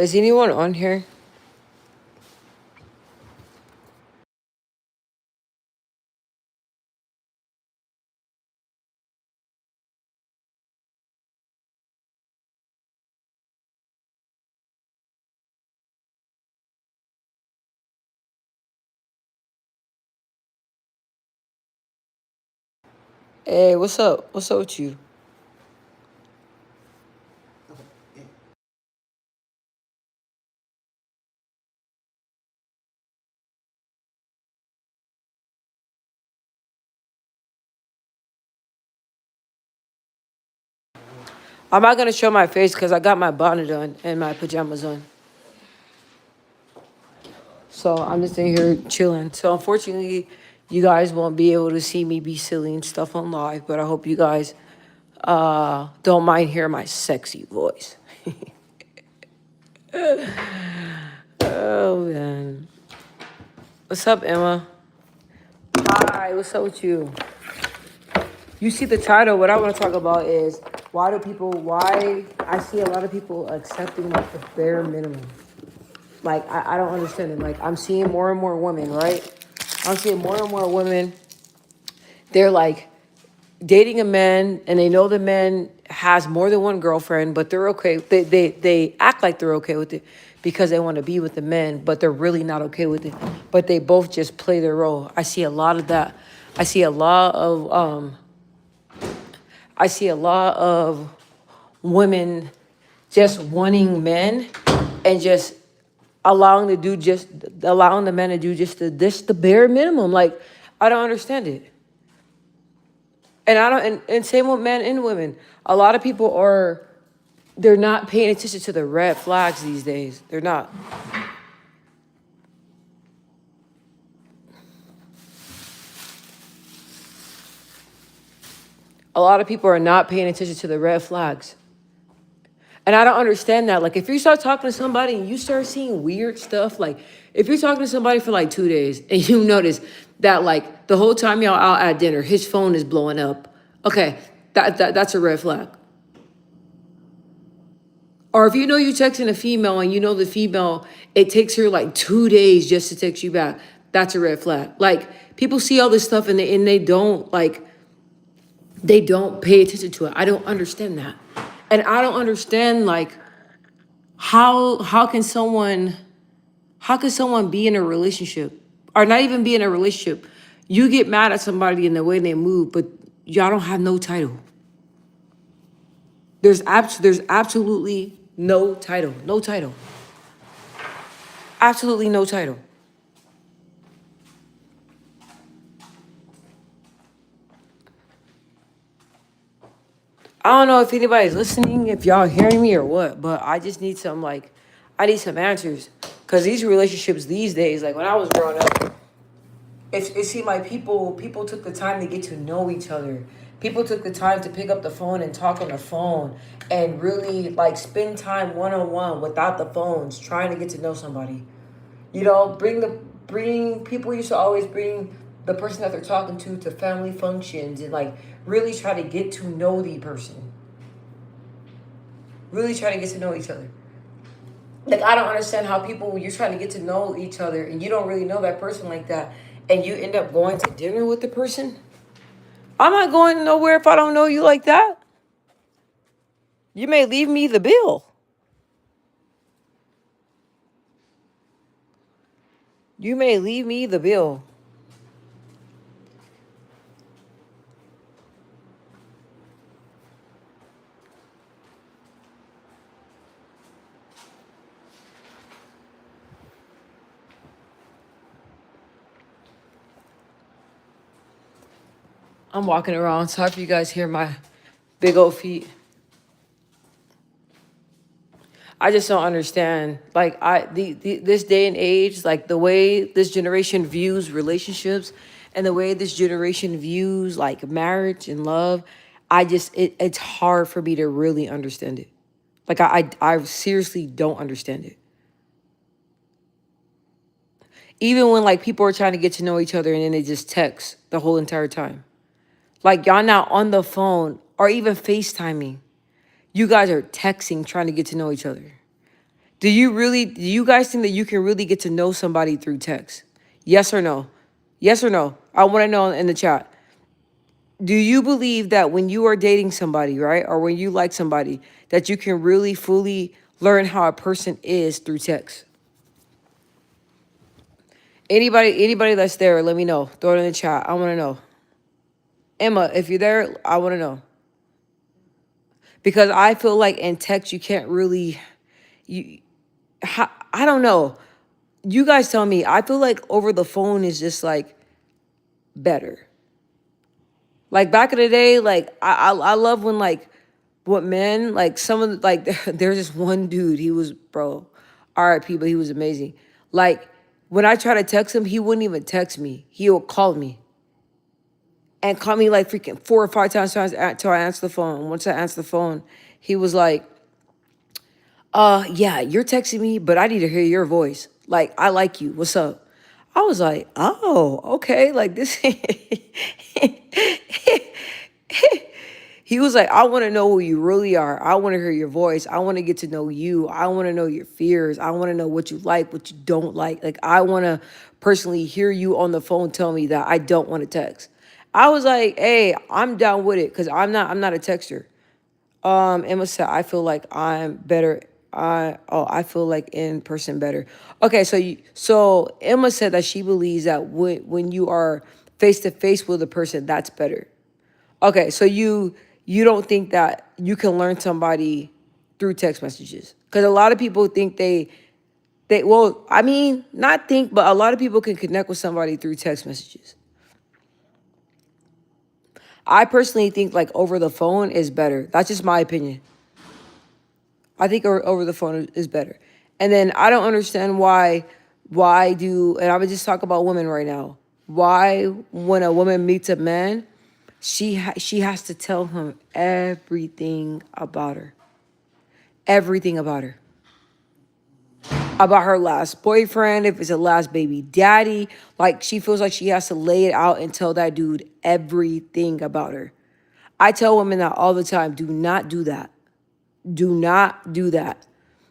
Is anyone on here? Hey, what's up? What's up with you? I'm not gonna show my face because I got my bonnet on and my pajamas on. So I'm just in here chilling. So unfortunately, you guys won't be able to see me be silly and stuff on live, but I hope you guys don't mind hearing my sexy voice. Oh man. What's up, Emma? Hi, what's up with you? You see the title, what I want to talk about is why I see a lot of people accepting like the bare minimum. Like, I don't understand it. Like, I'm seeing more and more women, right? I'm seeing more and more women. They're like dating a man and they know the man has more than one girlfriend, but they're okay. They act like they're okay with it because they want to be with the men, but they're really not okay with it. But they both just play their role. I see a lot of that. I see a lot of I see a lot of women just wanting men and just allowing the men to do just the bare minimum. Like, I don't understand it. And I don't and same with men and women. A lot of people they're not paying attention to the red flags these days. They're not. A lot of people are not paying attention to the red flags. And I don't understand that. Like, if you start talking to somebody and you start seeing weird stuff, like if you're talking to somebody for like 2 days and you notice that like the whole time y'all out at dinner, his phone is blowing up. Okay, that's a red flag. Or if you know you texting a female and you know the female, it takes her like 2 days just to text you back. That's a red flag. Like, people see all this stuff and they don't pay attention to it. I don't understand that. And I don't understand like how can someone be in a relationship or not even be in a relationship? You get mad at somebody in the way they move, but y'all don't have no title. There's absolutely no title. No title. Absolutely no title. I don't know if anybody's listening, if y'all hearing me or what, but I just need I need some answers. Cause these relationships these days, like when I was growing up, it seemed like people took the time to get to know each other. People took the time to pick up the phone and talk on the phone and really like spend time one on one without the phones, trying to get to know somebody. You know, bring people used to always bring the person that they're talking to family functions and like really try to get to know the person. Really try to get to know each other. Like, I don't understand how people, you're trying to get to know each other and you don't really know that person like that, and you end up going to dinner with the person. I'm not going nowhere if I don't know you like that. You may leave me the bill. You may leave me the bill. I'm walking around. Sorry if you guys hear my big old feet. I just don't understand. Like, this day and age, like the way this generation views relationships and the way this generation views like marriage and love, it's hard for me to really understand it. Like, I seriously don't understand it. Even when like people are trying to get to know each other and then they just text the whole entire time. Like, y'all not on the phone or even FaceTiming. You guys are texting trying to get to know each other. Do you guys think that you can really get to know somebody through text? Yes or no? Yes or no? I want to know in the chat. Do you believe that when you are dating somebody, right? Or when you like somebody, that you can really fully learn how a person is through text? Anybody that's there, let me know. Throw it in the chat. I want to know. Emma, if you're there, I want to know. Because I feel like in text you can't really I don't know. You guys tell me. I feel like over the phone is just like better. Like back in the day, like I love when like what men like some of the, like there's this one dude. He was bro, R.I.P. But he was amazing. Like when I try to text him, he wouldn't even text me. He would call me and call me like freaking 4 or 5 times till I answer the phone. Once I answer the phone, he was like, yeah, you're texting me, but I need to hear your voice. Like, I like you. What's up?" I was like, "Oh, okay." Like this. He was like, "I want to know who you really are. I want to hear your voice. I want to get to know you. I want to know your fears. I want to know what you like, what you don't like. Like, I want to personally hear you on the phone tell me that I don't want to text." I was like, "Hey, I'm down with it because I'm not a texter." Emma said, "I feel like I'm better. I feel like in person better." Okay, so Emma said that she believes that when you are face to face with a person, that's better. Okay, so you don't think that you can learn somebody through text messages? Because a lot of people think they well, I mean, not think, but a lot of people can connect with somebody through text messages. I personally think like over the phone is better. That's just my opinion. I think over the phone is better. And then I don't understand why do and I would just talk about women right now. Why when a woman meets a man, she has to tell him everything about her. Everything about her. About her last boyfriend, if it's a last baby daddy, like she feels like she has to lay it out and tell that dude everything about her. I tell women that all the time, do not do that. Do not do that.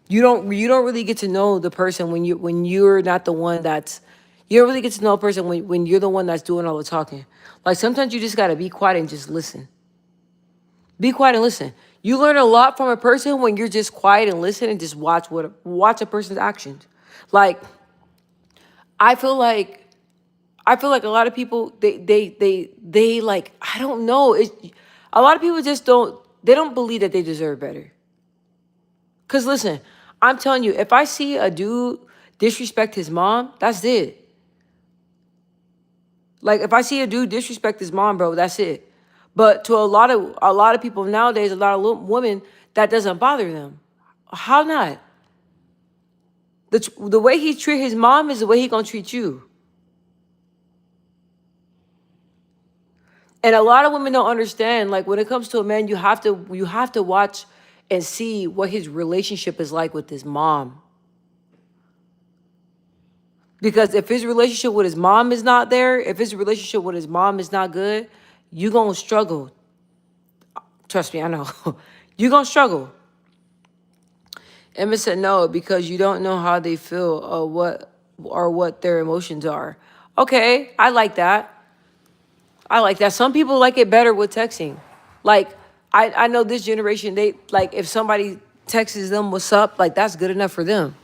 You don't really get to know the person when you're not the one that's you don't really get to know a person when you're the one that's doing all the talking. Like sometimes you just gotta be quiet and just listen. Be quiet and listen. You learn a lot from a person when you're just quiet and listen and just watch a person's actions. Like I feel like a lot of people they like I don't know. A lot of people just don't believe that they deserve better. Cause listen, I'm telling you, if I see a dude disrespect his mom, that's it. Like if I see a dude disrespect his mom, bro, that's it. But to a lot of people nowadays, a lot of women, that doesn't bother them. How not? The way he treat his mom is the way he gonna treat you. And a lot of women don't understand. Like when it comes to a man, you have to watch and see what his relationship is like with his mom. Because if his relationship with his mom is not there, if his relationship with his mom is not good, you gonna struggle. Trust me, I know. You gonna struggle. Emma said no, because you don't know how they feel or what their emotions are. Okay, I like that. I like that. Some people like it better with texting. Like I know this generation, they like if somebody texts them what's up, like that's good enough for them.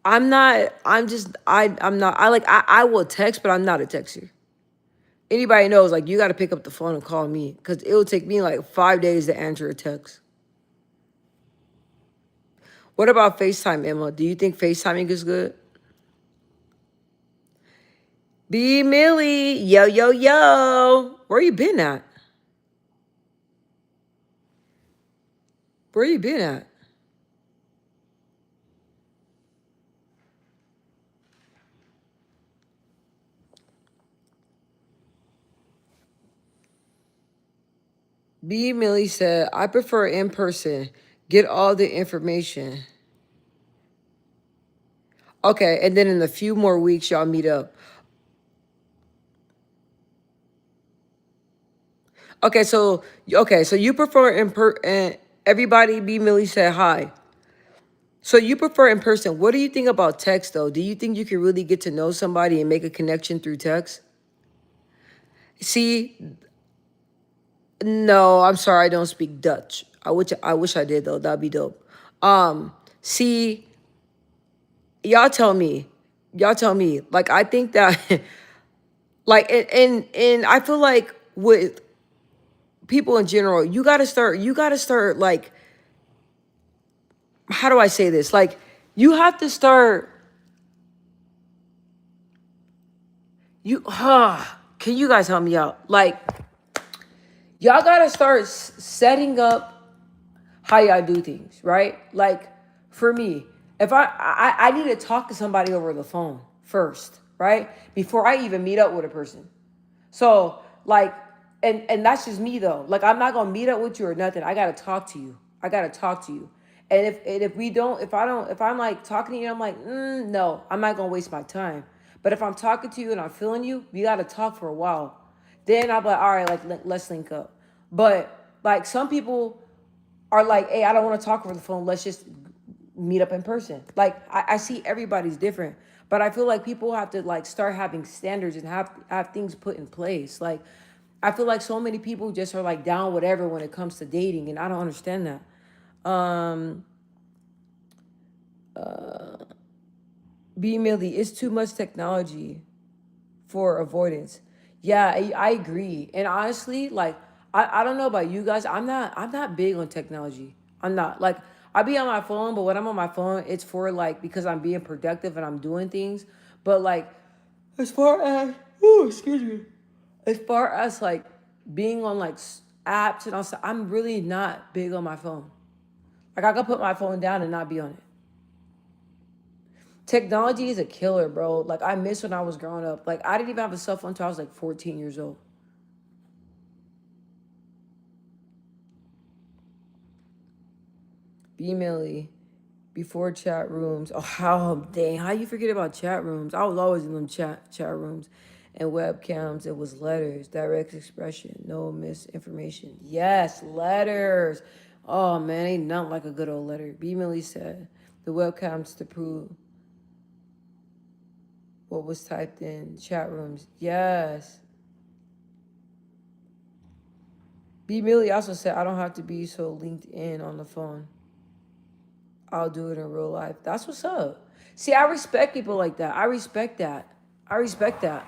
I'm not, I'm not, I will text, but I'm not a texter. Anybody knows, like, you got to pick up the phone and call me because it will take me like 5 days to answer a text. What about FaceTime, Emma? Do you think FaceTiming is good? B. Millie, yo, yo, yo. Where you been at? Where you been at? B. Millie said, I prefer in person. Get all the information. Okay, and then in a few more weeks, y'all meet up. Okay, so you prefer Everybody, B. Millie said hi. So you prefer in person. What do you think about text though? Do you think you can really get to know somebody and make a connection through text? See, no, I'm sorry, I don't speak Dutch. I wish I did though. That'd be dope. See, y'all tell me. Y'all tell me. Like I think that like and I feel like with people in general, you gotta start like, how do I say this? Like you have to start can you guys help me out? Like y'all gotta start setting up how y'all do things, right? Like for me, if I need to talk to somebody over the phone first, right? Before I even meet up with a person. So like, and that's just me though. Like I'm not gonna meet up with you or nothing. I gotta talk to you. I gotta talk to you. And if we don't, if I'm like talking to you, I'm like, no, I'm not gonna waste my time. But if I'm talking to you and I'm feeling you, we gotta talk for a while. Then I'm like, all right, like let's link up. But like some people are like, hey, I don't want to talk over the phone. Let's just meet up in person. Like I see everybody's different, but I feel like people have to like start having standards and have things put in place. Like I feel like so many people just are like down whatever when it comes to dating, and I don't understand that. B Millie, it's too much technology for avoidance. Yeah, I agree. And honestly, like I don't know about you guys. I'm not big on technology. I'm not. Like I be on my phone, but when I'm on my phone, it's for like because I'm being productive and I'm doing things. But like as far as excuse me. As far as like being on like apps and all stuff, I'm really not big on my phone. Like I could put my phone down and not be on it. Technology is a killer, bro. Like I miss when I was growing up. Like I didn't even have a cell phone until I was like 14 years old. B Millie, before chat rooms. Oh, how dang! How you forget about chat rooms? I was always in them chat rooms, and webcams. It was letters, direct expression, no misinformation. Yes, letters. Oh man, ain't nothing like a good old letter. B Millie said the webcams to prove what was typed in chat rooms. Yes. B Millie also said I don't have to be so linked in on the phone. I'll do it in real life. That's what's up. See, I respect people like that. I respect that. I respect that.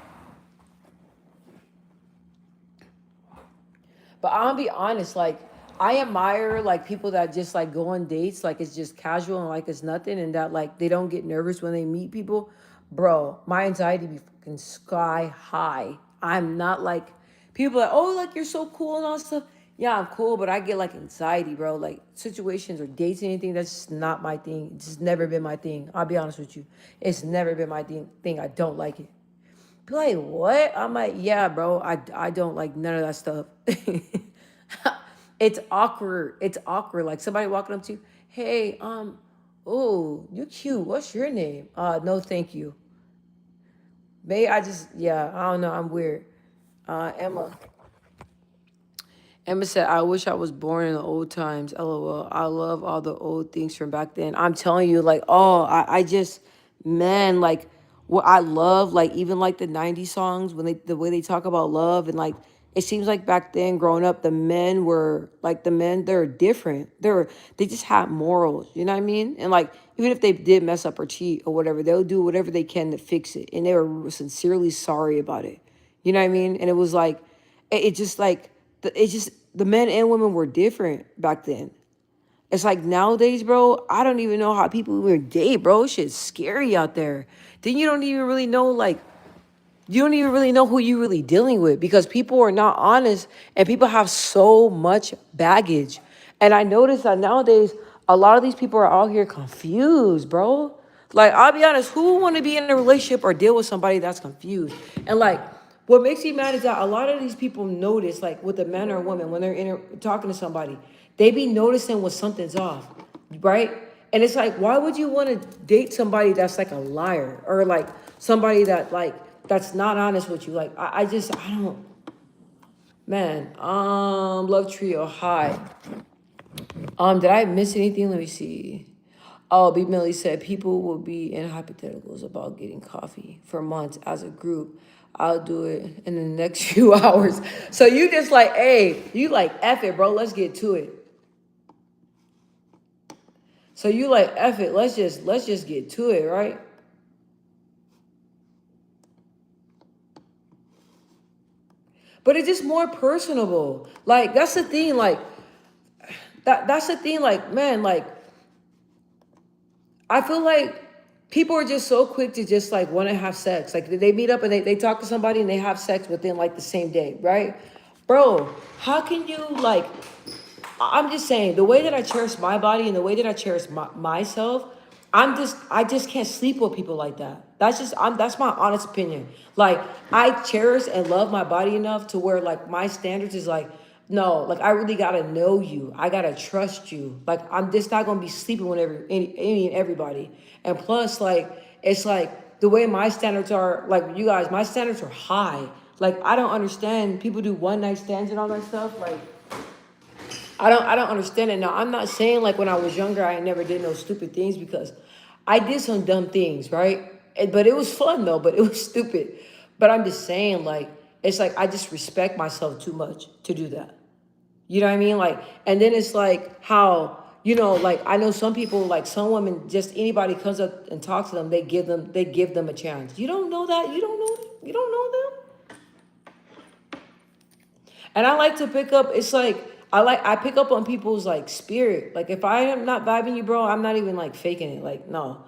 But I'll be honest, like I admire like people that just like go on dates, like it's just casual and like it's nothing, and that like they don't get nervous when they meet people. Bro, my anxiety be fucking sky high. I'm not like people are like, oh, like you're so cool and all stuff. Yeah, I'm cool, but I get like anxiety, bro. Like situations or dates, anything, that's just not my thing. It's just never been my thing. I'll be honest with you. It's never been my thing. I don't like it. Be like, what? I'm like, yeah, bro. I don't like none of that stuff. It's awkward. It's awkward. Like somebody walking up to you, hey, oh, you cute. What's your name? No, thank you. May I just yeah, I don't know. I'm weird. Emma. Emma said, I wish I was born in the old times. LOL. I love all the old things from back then. I'm telling you, like, oh, I just, man, like, what I love, like, even like the 90s songs, when the way they talk about love, and like, it seems like back then growing up, the men were, like, they're different. They just had morals, you know what I mean? And like, even if they did mess up or cheat or whatever, they'll do whatever they can to fix it. And they were sincerely sorry about it. You know what I mean? And it was like, it just like, it's just the men and women were different back then. It's like nowadays, bro, I don't even know how people even date, bro. Shit's scary out there. Then you don't even really know, like, you don't even really know who you really dealing with because people are not honest and people have so much baggage. And I noticed that nowadays, a lot of these people are out here confused, bro. Like, I'll be honest, who want to be in a relationship or deal with somebody that's confused? And like, what makes me mad is that a lot of these people notice, like with a man or a woman, when they're talking to somebody, they be noticing when something's off, right? And it's like, why would you want to date somebody that's like a liar or like somebody that like that's not honest with you? Like, I don't, man. Love Trio, hi. Did I miss anything? Let me see. Oh, B. Millie said people will be in hypotheticals about getting coffee for months as a group. I'll do it in the next few hours. So you just like, hey, you like F it, bro. Let's get to it. So you like F it. Let's just get to it, right? But it's just more personable. Like that's the thing. Like that's the thing. Like man, like I feel like people are just so quick to just like want to have sex. Like they meet up and they talk to somebody and they have sex within like the same day, right? Bro, how can you like, I'm just saying the way that I cherish my body and the way that I cherish myself, I just can't sleep with people like that. That's my honest opinion. Like I cherish and love my body enough to where like my standards is like, no, like I really gotta know you. I gotta trust you. Like I'm just not gonna be sleeping with any and everybody. And plus, like it's like the way my standards are. Like you guys, my standards are high. Like I don't understand people do one night stands and all that stuff. Like I don't understand it. Now I'm not saying like when I was younger I never did no stupid things because I did some dumb things, right? But it was fun though, but it was stupid. But I'm just saying like it's like I just respect myself too much to do that. You know what I mean? Like, and then it's like how, you know, like I know some people, like some women, just anybody comes up and talks to them, they give them a chance. You don't know that. You don't know them. And I like to pick up, it's like, I pick up on people's like spirit. Like if I am not vibing you, bro, I'm not even like faking it. Like, no.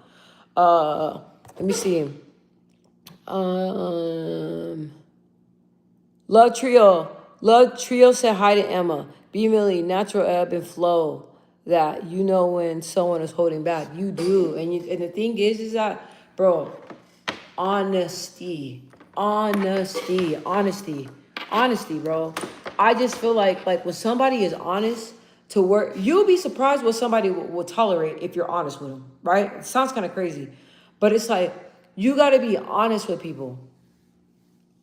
Let me see. Love Trio said hi to Emma. B Millie, natural ebb and flow. That you know when someone is holding back. You do. And the thing is that, bro, honesty, bro. I just feel like when somebody is honest to work, you'll be surprised what somebody will tolerate if you're honest with them, right? It sounds kind of crazy, but it's like you got to be honest with people.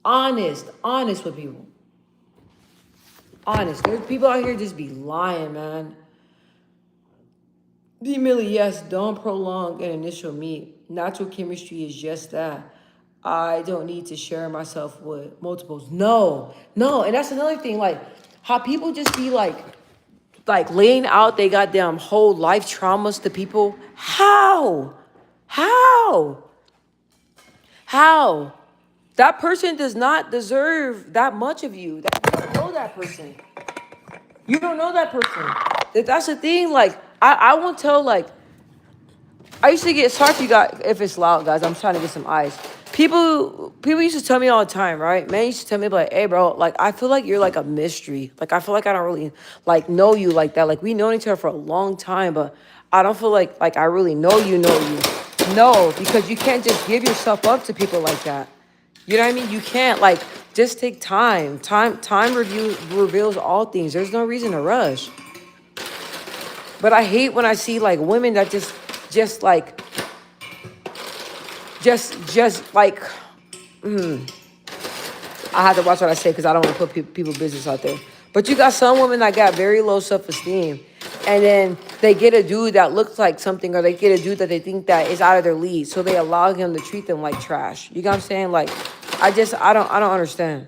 Honest with people. Honest. There's people out here just be lying, man. D Millie, yes, don't prolong an initial meet. Natural chemistry is just that. I don't need to share myself with multiples. No, and that's another thing. Like how people just be like laying out they goddamn whole life traumas to people. How? That person does not deserve that much of you. You don't know that person. You don't know that person. That's the thing. Like I won't tell. Like I used to get sorry if you got if it's loud, guys. I'm trying to get some ice. People used to tell me all the time, right? Man used to tell me like, hey, bro, like I feel like you're like a mystery. Like I feel like I don't really like know you like that. Like we known each other for a long time, but I don't feel like I really know you. No, because you can't just give yourself up to people like that. You know what I mean? You can't like just take time. Time reveals all things. There's no reason to rush. But I hate when I see like women that just like I have to watch what I say because I don't want to put people business out there. But you got some women that got very low self-esteem, and then they get a dude that looks like something, or they get a dude that they think that is out of their league, so they allow him to treat them like trash. You know what I'm saying? Like, I don't understand.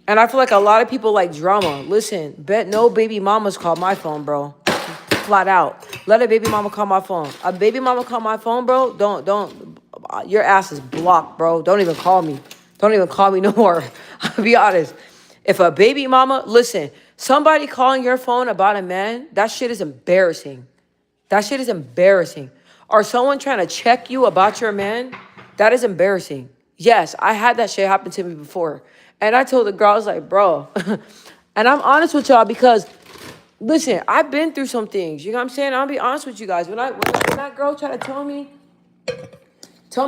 And I feel like a lot of people like drama. Listen, bet no baby mamas call my phone, bro. Flat out. Let a baby mama call my phone. A baby mama call my phone, bro. Don't. Your ass is blocked, bro. Don't even call me. Don't even call me no more. I'll be honest. If a baby mama, listen, somebody calling your phone about a man, that shit is embarrassing. Or someone trying to check you about your man, that is embarrassing. Yes, I had that shit happen to me before. And I told the girl, I was like, bro, and I'm honest with y'all because, listen, I've been through some things. You know what I'm saying? I'll be honest with you guys. When that girl tried to tell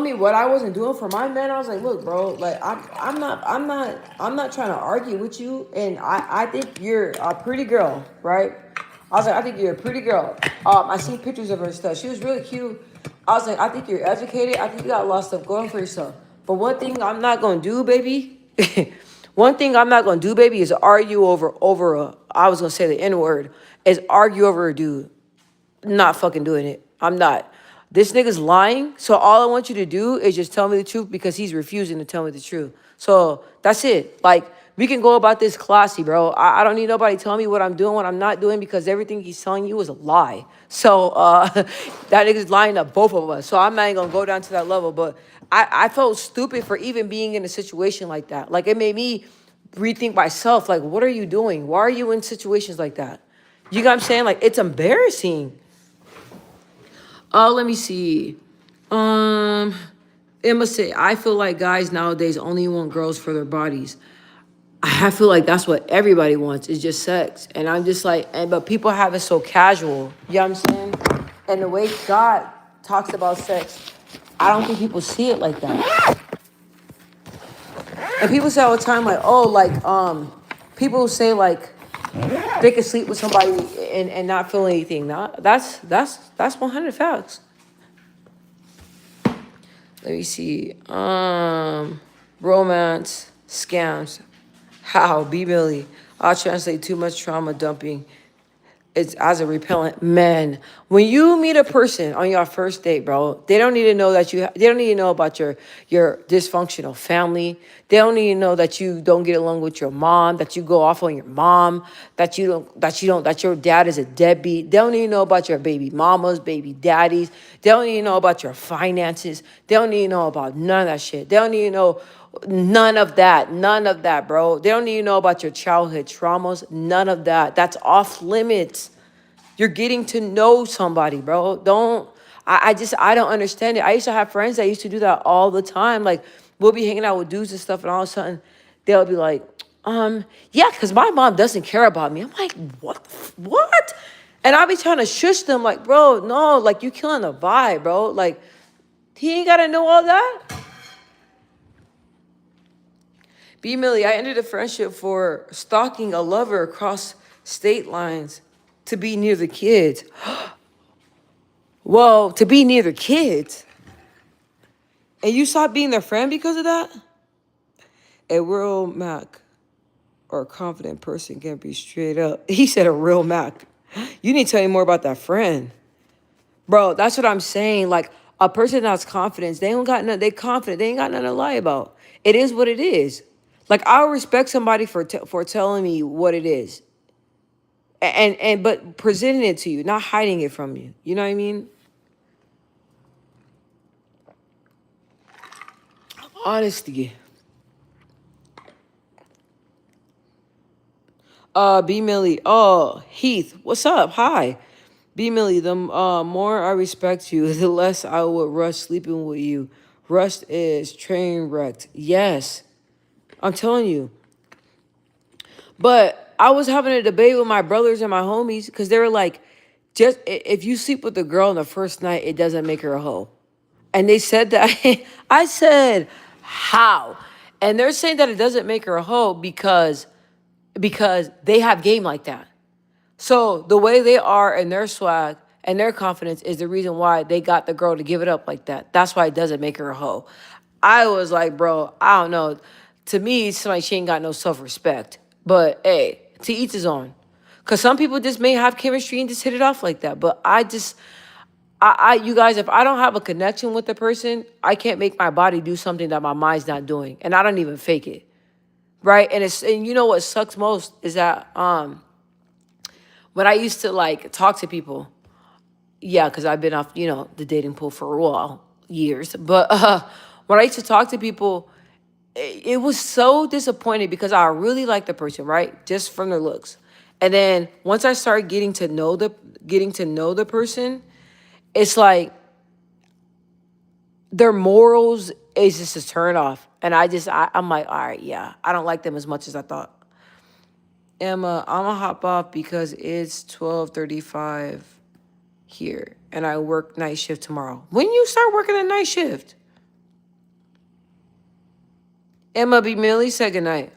me what I wasn't doing for my man, I was like, look, bro, like I'm not trying to argue with you. And I think you're a pretty girl, right? I was like, I think you're a pretty girl. I seen pictures of her and stuff. She was really cute. I was like, I think you're educated. I think you got a lot of stuff going for yourself. But one thing I'm not gonna do, baby, One thing I'm not gonna do, baby, is argue over a. I was gonna say the N word. Is argue over a dude. Not fucking doing it. I'm not. This nigga's lying. So all I want you to do is just tell me the truth because he's refusing to tell me the truth. So that's it. Like, we can go about this classy, bro. I don't need nobody telling me what I'm doing, what I'm not doing, because everything he's telling you is a lie. So that nigga's lying to both of us. So I'm not even gonna go down to that level. But I felt stupid for even being in a situation like that. Like, it made me rethink myself. Like, what are you doing? Why are you in situations like that? You know what I'm saying? Like, it's embarrassing. Let me see. Emma say, I feel like guys nowadays only want girls for their bodies. I feel like that's what everybody wants, is just sex. And I'm just like, but people have it so casual. You know what I'm saying? And the way God talks about sex, I don't think people see it like that. And people say all the time, like, oh, like, people say like they can sleep with somebody and not feel anything. Nah, that's 100 facts. Let me see. Romance, scams. How? B Millie. I'll translate too much trauma dumping. It's as a repellent. Man, when you meet a person on your first date, bro, they don't need to know that they don't need to know about your dysfunctional family. They don't need to know that you don't get along with your mom, that you go off on your mom, that your dad is a deadbeat. They don't need to know about your baby mamas, baby daddies. They don't need to know about your finances. They don't need to know about none of that shit. They don't need to know none of that, bro. They don't need to know about your childhood traumas. None of that. That's off limits. You're getting to know somebody, bro. I don't understand it. I used to have friends that used to do that all the time. Like, we'll be hanging out with dudes and stuff, and all of a sudden they'll be like, yeah, because my mom doesn't care about me. I'm like, what? And I'll be trying to shush them, like, bro, no, like, you killing the vibe, bro. Like, he ain't got to know all that. B. Millie, I ended a friendship for stalking a lover across state lines to be near the kids. Well, to be near the kids. And you stopped being their friend because of that? A real Mac or a confident person can be straight up. He said a real Mac. You need to tell me more about that friend. Bro, that's what I'm saying. Like, a person that's confident, they confident. They ain't got nothing to lie about. It is what it is. Like, I'll respect somebody for telling me what it is. But presenting it to you, not hiding it from you. You know what I mean? Honesty. B Millie. Oh, Heath, what's up? Hi. B Millie, the more I respect you, the less I would rush sleeping with you. Rust is train wrecked. Yes. I'm telling you. But I was having a debate with my brothers and my homies because they were like, just if you sleep with a girl on the first night, it doesn't make her a hoe. And they said that. I said, how? And they're saying that it doesn't make her a hoe because they have game like that. So the way they are and their swag and their confidence is the reason why they got the girl to give it up like that. That's why it doesn't make her a hoe. I was like, bro, I don't know. To me, it's like she ain't got no self-respect. But hey, to each his own. Because some people just may have chemistry and just hit it off like that. But you guys, if I don't have a connection with the person, I can't make my body do something that my mind's not doing. And I don't even fake it. Right? And you know what sucks most is that when I used to like talk to people, yeah, because I've been off, the dating pool for a while, years. But when I used to talk to people, it was so disappointing because I really liked the person, right? Just from their looks. And then once I started getting to know the person, it's like their morals is just a turn off. And I'm like, all right, yeah, I don't like them as much as I thought. Emma, I'm gonna hop off because it's 12:35 here and I work night shift tomorrow. When you start working a night shift? Emma B. Millie said goodnight.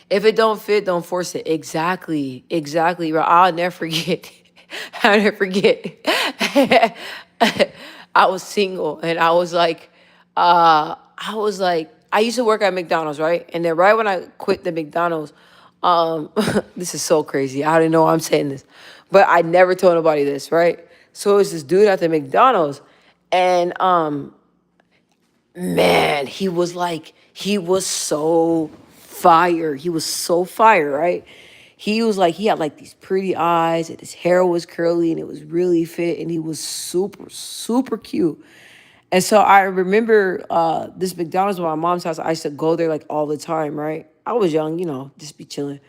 If it don't fit, don't force it. Exactly, bro. I'll never forget. I'll never forget. I was single and I was like, I used to work at McDonald's, right? And then right when I quit the McDonald's, this is so crazy. I don't know why I'm saying this, but I never told nobody this, right? So it was this dude at the McDonald's, and man, he was so fire. He was so fire, right? He was like, he had like these pretty eyes, and his hair was curly, and it was really fit, and he was super, super cute. And so I remember this McDonald's at my mom's house. I used to go there like all the time, right? I was young, just be chilling.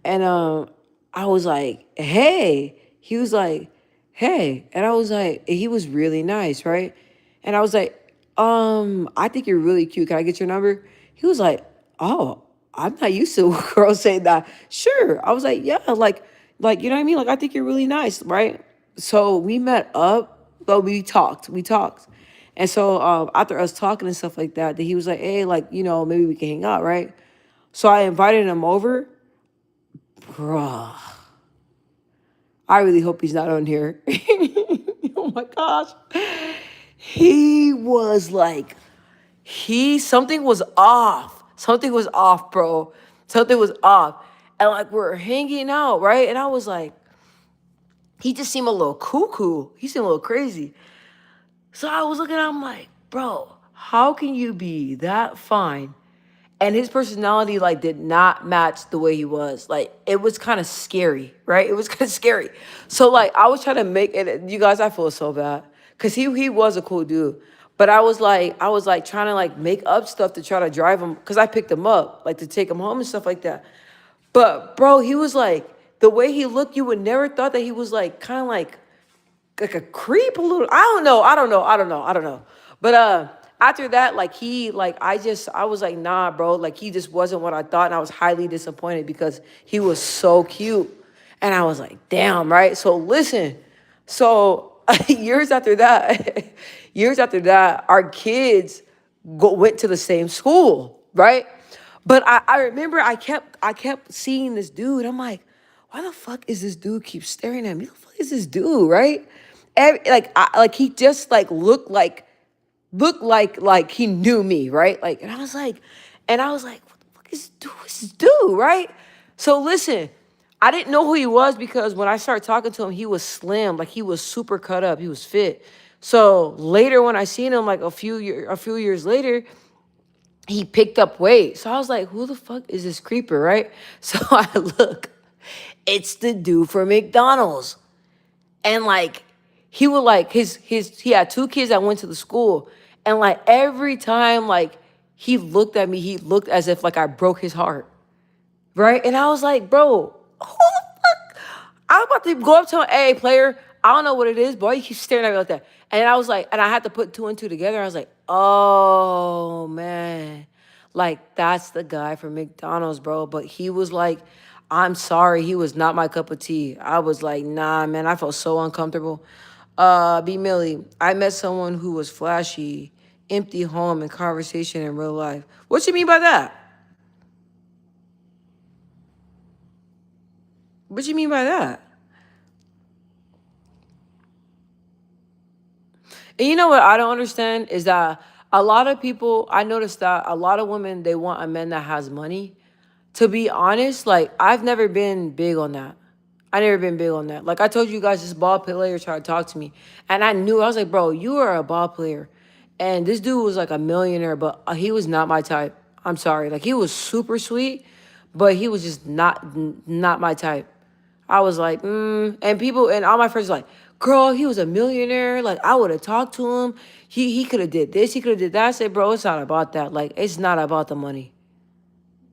And I was like, hey. He was like, hey. And I was like, he was really nice, right? And I was like, I think you're really cute. Can I get your number? He was like, oh, I'm not used to girls saying that. Sure. I was like, yeah, like, you know what I mean? Like, I think you're really nice, right? So we met up, but we talked. We talked. And so after us talking and stuff like that, he was like, hey, like, maybe we can hang out, right? So I invited him over. Bruh, I really hope he's not on here. Oh my gosh. He was like, something was off. Something was off, bro. Something was off. And like we're hanging out, right? And I was like, he just seemed a little cuckoo. He seemed a little crazy. So I was looking at him like, bro, how can you be that fine? And his personality like did not match the way he was. Like it was kind of scary, right? It was kind of scary. So like I was trying to make it. You guys, I feel so bad because he was a cool dude. But I was like trying to like make up stuff to try to drive him because I picked him up like to take him home and stuff like that. But bro, he was like the way he looked, you would never thought that he was like kind of like a creep a little. I don't know. But after that, like I was like, nah, bro. Like he just wasn't what I thought, and I was highly disappointed because he was so cute. And I was like, damn, right? So listen. So years after that, years after that, our kids went to the same school, right? But I remember I kept seeing this dude. I'm like, why the fuck is this dude keep staring at me? Who the fuck is this dude, right? Like he just like looked like he knew me, right? Like, and I was like, what the fuck is this dude, right? So listen, I didn't know who he was because when I started talking to him, he was slim, like he was super cut up, he was fit. So later when I seen him, like a few years later, he picked up weight. So I was like, who the fuck is this creeper, right? So I look, it's the dude from McDonald's. And like he would like his he had two kids that went to the school. And like every time like he looked at me, he looked as if like I broke his heart. Right? And I was like, bro, who the fuck? I was about to go up to him, hey, player, I don't know what it is, boy. You keep staring at me like that. And I was like, and I had to put two and two together. I was like, oh man. Like, that's the guy from McDonald's, bro. But he was like, I'm sorry, he was not my cup of tea. I was like, nah, man, I felt so uncomfortable. B Millie, I met someone who was flashy, empty home and conversation in real life. What you mean by that? What you mean by that? And you know what I don't understand is that a lot of people, I noticed that a lot of women, they want a man that has money. To be honest, like I've never been big on that. I never been big on that. Like I told you guys, this ball player tried to talk to me, and I was like, bro, you are a ball player, and this dude was like a millionaire, but he was not my type. I'm sorry, like he was super sweet, but he was just not my type. I was like, and people and all my friends were like, girl, he was a millionaire. Like I would have talked to him. He could have did this. He could have did that. I said, bro, it's not about that. Like it's not about the money.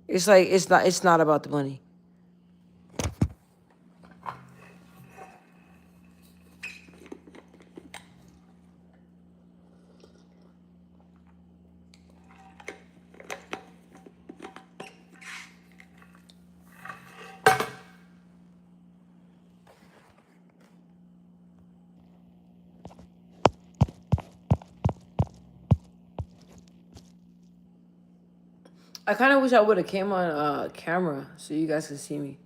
It's like it's not about the money. I kind of wish I would have came on camera so you guys could see me.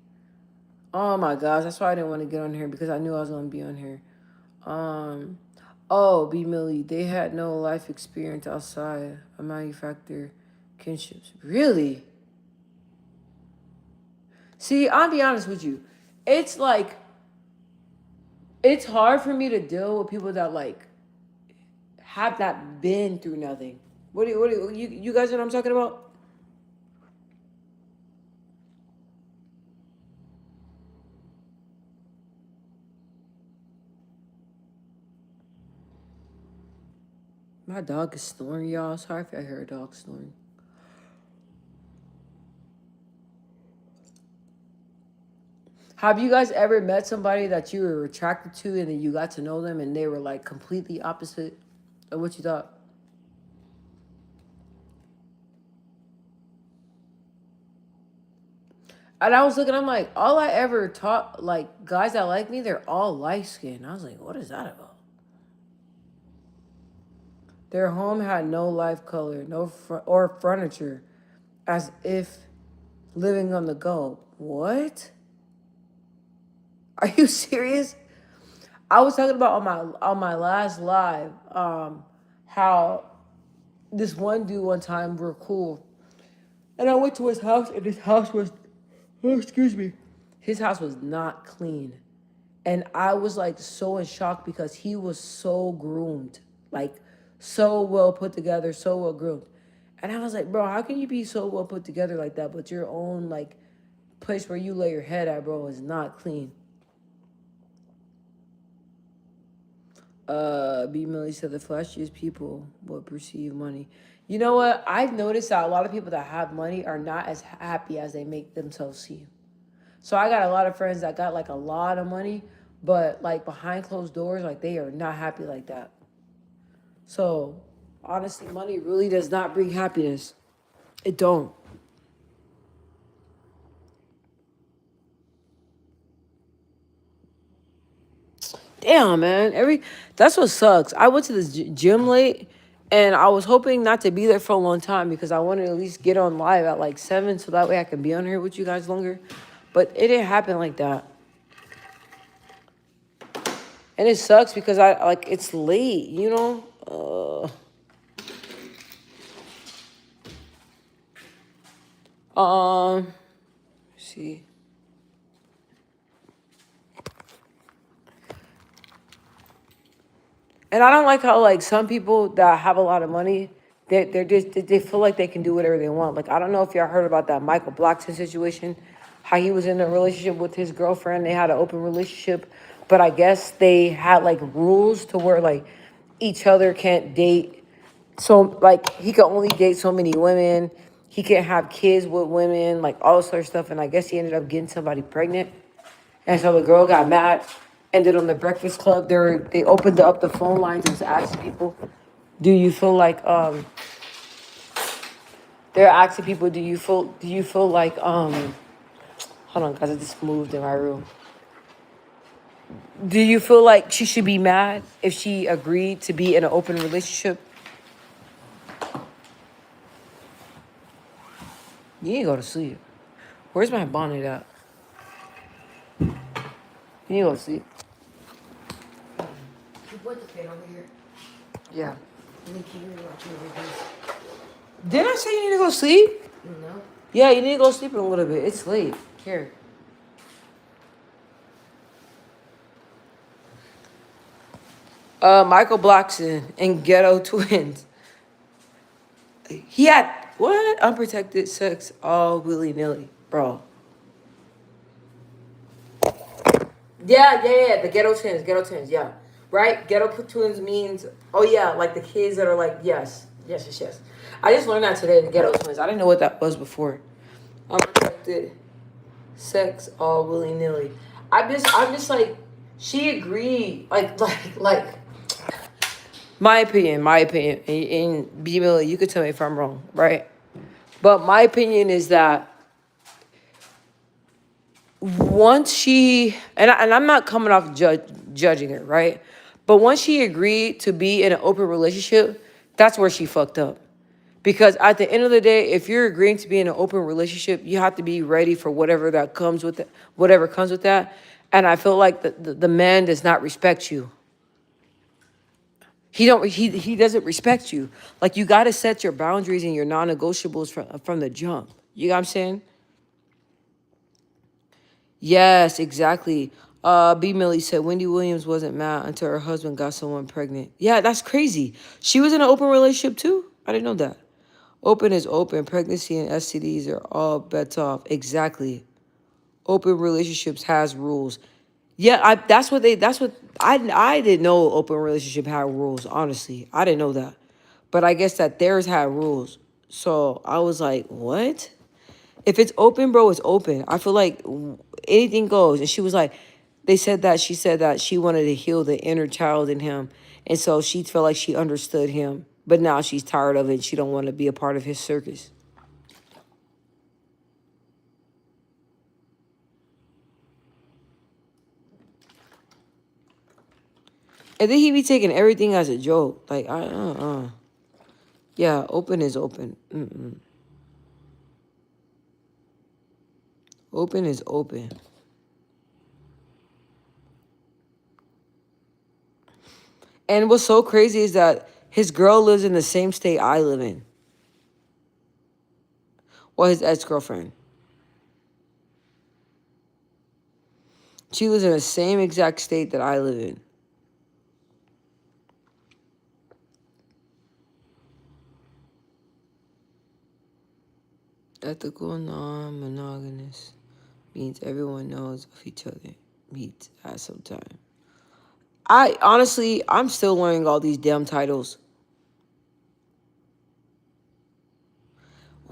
Oh my gosh, that's why I didn't want to get on here because I knew I was gonna be on here. Um, oh, B Millie, they had no life experience outside a manufacturer. Kinships. Really? See, I'll be honest with you. It's like, it's hard for me to deal with people that like have not been through nothing. You guys know what I'm talking about? My dog is snoring, y'all. Sorry if I hear a dog snoring. Have you guys ever met somebody that you were attracted to and then you got to know them and they were like completely opposite of what you thought? And I was looking, I'm like, all I ever taught, like, guys that like me, they're all light skinned. I was like, what is that about? Their home had no life color, or furniture, as if living on the go. What? Are you serious? I was talking about on my last live, how this one dude one time we're cool, and I went to his house, and his house was, oh, excuse me, his house was not clean, and I was like so in shock because he was so groomed, like so well put together, so well groomed, and I was like, bro, how can you be so well put together like that, but your own like place where you lay your head at, bro, is not clean. B. Millie said the flashiest people will perceive money. You know what? I've noticed that a lot of people that have money are not as happy as they make themselves seem. So I got a lot of friends that got like a lot of money, but like behind closed doors, like they are not happy like that. So honestly, money really does not bring happiness. It don't. Damn, man. That's what sucks. I went to this gym late, and I was hoping not to be there for a long time because I wanted to at least get on live at like 7, so that way I can be on here with you guys longer. But it didn't happen like that, and it sucks because I like it's late. You know. See. And I don't like how like some people that have a lot of money, they feel like they can do whatever they want. Like I don't know if y'all heard about that Michael Blackson situation, how he was in a relationship with his girlfriend. They had an open relationship, but I guess they had like rules to where like each other can't date. So like he could only date so many women. He can't have kids with women, like all this other stuff. And I guess he ended up getting somebody pregnant. And so the girl got mad. Ended on the Breakfast Club. They opened up the phone lines and was asking people, "Do you feel like They're asking people, do you feel like Hold on, guys, I just moved in my room. Do you feel like she should be mad if she agreed to be in an open relationship?" You need to go to sleep. Where's my bonnet at? You need to go to sleep. You put the fan over here. Yeah. Didn't I say you need to go sleep? No. Yeah, you need to go sleep in a little bit. It's late. Here. Michael Blackson and Ghetto Twins. He had what? Unprotected sex all willy-nilly, bro. Yeah. The Ghetto Twins, yeah. Right? Ghetto Twins means, oh yeah, like the kids that are like, yes. I just learned that today, the Ghetto Twins. I didn't know what that was before. Unprotected sex all willy-nilly. I'm just like, she agreed, like, my opinion, and B. Millie, you could tell me if I'm wrong, right? But my opinion is that once she, and I'm not coming off judging her, right? But once she agreed to be in an open relationship, that's where she fucked up. Because at the end of the day, if you're agreeing to be in an open relationship, you have to be ready for whatever that comes with it, whatever comes with that. And I feel like the man does not respect you. He doesn't respect you. Like you got to set your boundaries and your non-negotiables from the jump. You know what I'm saying? Yes, exactly. B Millie said Wendy Williams wasn't mad until her husband got someone pregnant. Yeah, that's crazy. She was in an open relationship too. I didn't know that. Open is open. Pregnancy and STDs are all bets off. Exactly. Open relationships has rules. Yeah, that's what I didn't know open relationship had rules, honestly. I didn't know that. But I guess that theirs had rules. So I was like, what? If it's open, bro, it's open. I feel like anything goes. And she was like, she said that she wanted to heal the inner child in him. And so she felt like she understood him. But now she's tired of it. She don't want to be a part of his circus. And then he be taking everything as a joke. Like, yeah, open is open. Open is open. And what's so crazy is that his girl lives in the same state I live in. Well, his ex-girlfriend. She lives in the same exact state that I live in. Ethical non-monogamous means everyone knows of each other. Meet at some time. I'm still learning all these damn titles.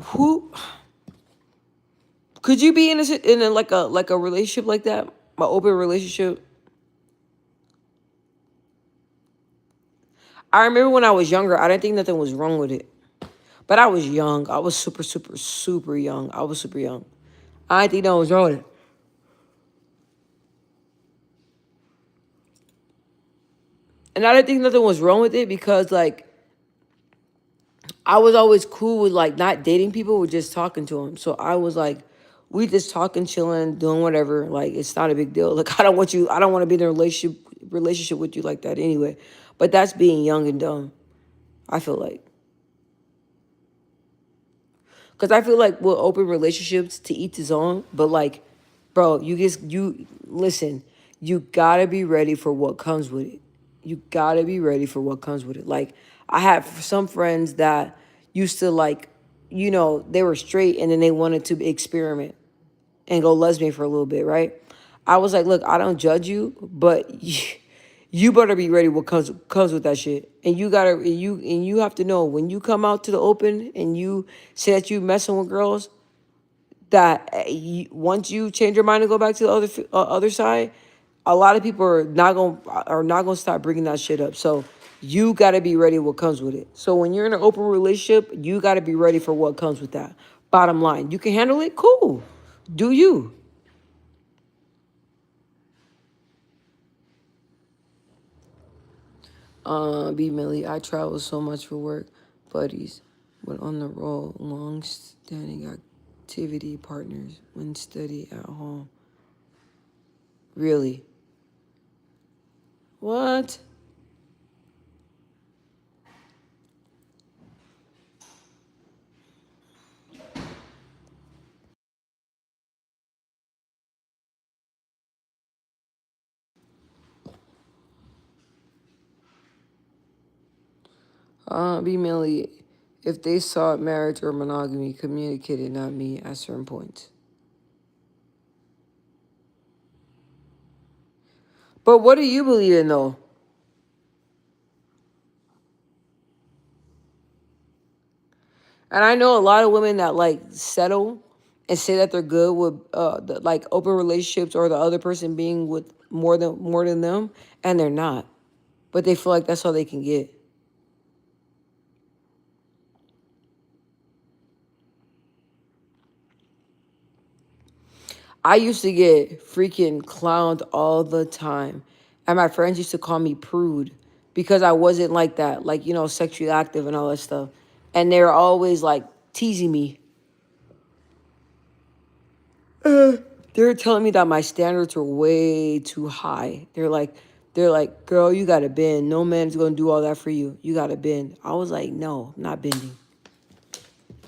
Who could you be like a relationship like that? My open relationship. I remember when I was younger, I didn't think nothing was wrong with it. But I was young. I was super, super, super young. I was super young. I didn't think nothing was wrong with it. And I didn't think nothing was wrong with it because like I was always cool with like not dating people, with just talking to them. So I was like, we just talking, chilling, doing whatever. Like it's not a big deal. Like I don't want to be in a relationship with you like that anyway. But that's being young and dumb. I feel like. Because I feel like we'll open relationships to each his own. But like, bro, you listen, you gotta be ready for what comes with it. You gotta be ready for what comes with it. Like, I have some friends that used to like, they were straight and then they wanted to experiment and go lesbian for a little bit, right? I was like, look, I don't judge you, but you better be ready what comes with that shit. And you have to know when you come out to the open and you say that you messing with girls, that once you change your mind and go back to the other side, a lot of people are not gonna stop bringing that shit up. So you got to be ready what comes with it. So when you're in an open relationship, you got to be ready for what comes with that. Bottom line, you can handle it, cool. Do you? B Millie, I travel so much for work, buddies, but on the road, long-standing activity partners when study at home. Really? What? B Millie, if they sought marriage or monogamy, communicated, not me, at certain points. But what do you believe in though? And I know a lot of women that like settle and say that they're good with like open relationships or the other person being with more than them, and they're not. But they feel like that's all they can get. I used to get freaking clowned all the time. And my friends used to call me prude because I wasn't like that, like, sexually active and all that stuff. And they were always like teasing me. They were telling me that my standards were way too high. They're like, They're like, girl, you got to bend. No man's going to do all that for you. You got to bend. I was like, no, I'm not bending.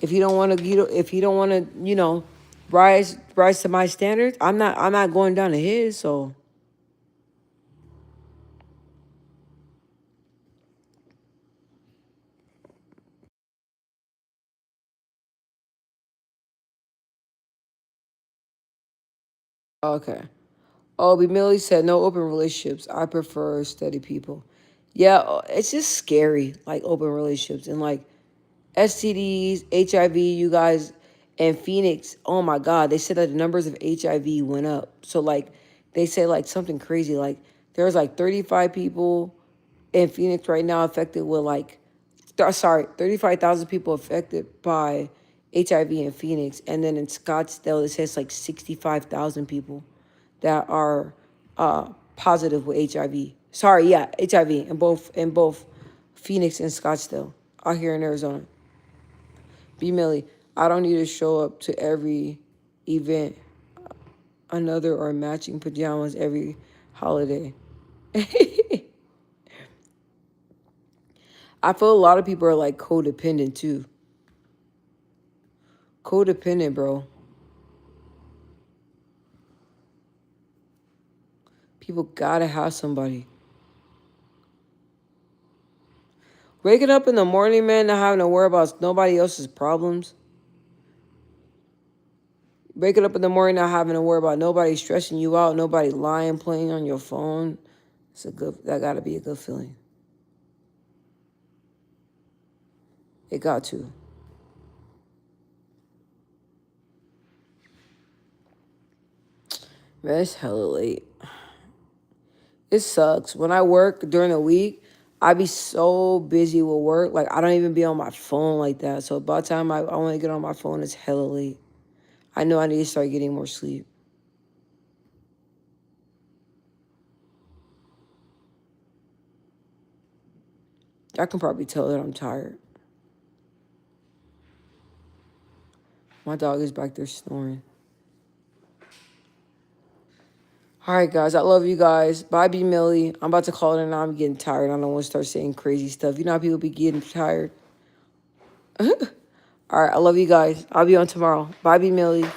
If you don't want to, if you don't want to, rise to my standards, I'm not going down to his. So okay. Oh, B. Millie said no open relationships. I prefer steady people. Yeah, it's just scary, like open relationships and like STDs, HIV, you guys, and Phoenix. Oh my God, they said that the numbers of HIV went up. So like, they said like something crazy. Like there's like 35 people in Phoenix right now affected with like, sorry, 35,000 people affected by HIV in Phoenix, and then in Scottsdale it says like 65,000 people that are positive with HIV. Sorry, yeah, HIV in both Phoenix and Scottsdale out here in Arizona. B. Millie, I don't need to show up to every event, another or matching pajamas every holiday. I feel a lot of people are like codependent too. Codependent, bro. People gotta have somebody. Waking up in the morning, man, not having to worry about nobody else's problems. Waking up in the morning, not having to worry about nobody stressing you out, nobody lying, playing on your phone. That gotta be a good feeling. It got to. Man, it's hella late. It sucks. When I work during the week, I be so busy with work. Like, I don't even be on my phone like that. So by the time I want to get on my phone, it's hella late. I know I need to start getting more sleep. I can probably tell that I'm tired. My dog is back there snoring. All right, guys. I love you guys. Bye, B. Millie. I'm about to call it and now I'm getting tired. I don't want to start saying crazy stuff. You know how people be getting tired? All right. I love you guys. I'll be on tomorrow. Bye, B. Millie.